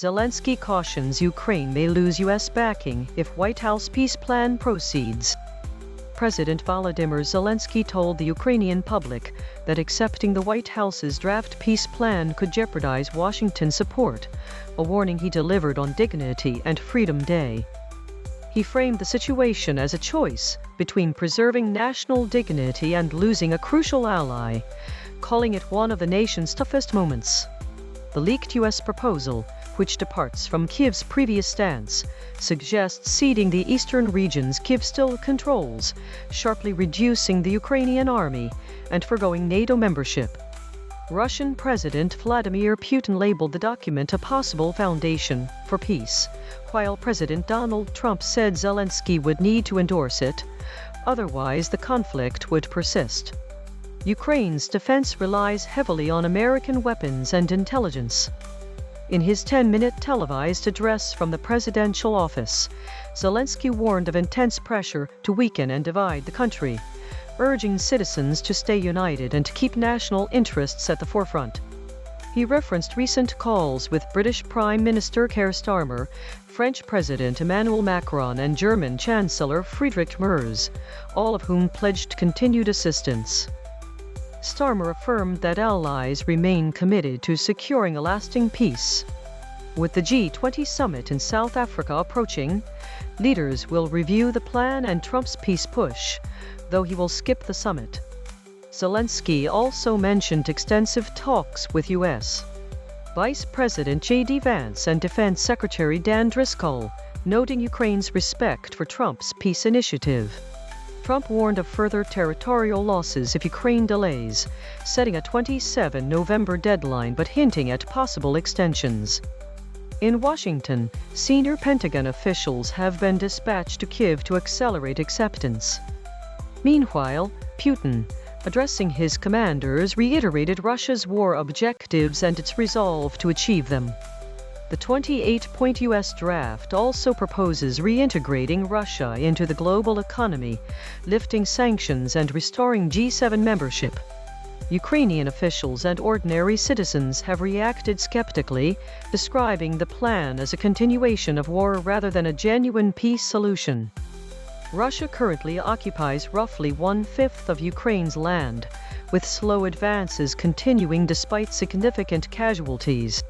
Zelensky cautions Ukraine may lose U.S. backing if White House peace plan proceeds. President Volodymyr Zelensky told the Ukrainian public that accepting the White House's draft peace plan could jeopardize Washington's support, a warning he delivered on Dignity and Freedom Day. He framed the situation as a choice between preserving national dignity and losing a crucial ally, calling it one of the nation's toughest moments. The leaked U.S. proposal, which departs from Kyiv's previous stance, suggests ceding the eastern regions Kyiv still controls, sharply reducing the Ukrainian army, and forgoing NATO membership. Russian President Vladimir Putin labeled the document a possible foundation for peace, while President Donald Trump said Zelensky would need to endorse it, otherwise the conflict would persist. Ukraine's defense relies heavily on American weapons and intelligence. In his 10-minute televised address from the presidential office, Zelensky warned of intense pressure to weaken and divide the country, urging citizens to stay united and keep national interests at the forefront. He referenced recent calls with British Prime Minister Keir Starmer, French President Emmanuel Macron, and German Chancellor Friedrich Merz, all of whom pledged continued assistance. Starmer affirmed that allies remain committed to securing a lasting peace. With the G20 summit in South Africa approaching, leaders will review the plan and Trump's peace push, though he will skip the summit. Zelensky also mentioned extensive talks with U.S. Vice President J.D. Vance and Defense Secretary Dan Driscoll, noting Ukraine's respect for Trump's peace initiative. Trump warned of further territorial losses if Ukraine delays, setting a 27 November deadline but hinting at possible extensions. In Washington, senior Pentagon officials have been dispatched to Kyiv to accelerate acceptance. Meanwhile, Putin, addressing his commanders, reiterated Russia's war objectives and its resolve to achieve them. The 28-point U.S. draft also proposes reintegrating Russia into the global economy, lifting sanctions and restoring G7 membership. Ukrainian officials and ordinary citizens have reacted skeptically, describing the plan as a continuation of war rather than a genuine peace solution. Russia currently occupies roughly one-fifth of Ukraine's land, with slow advances continuing despite significant casualties.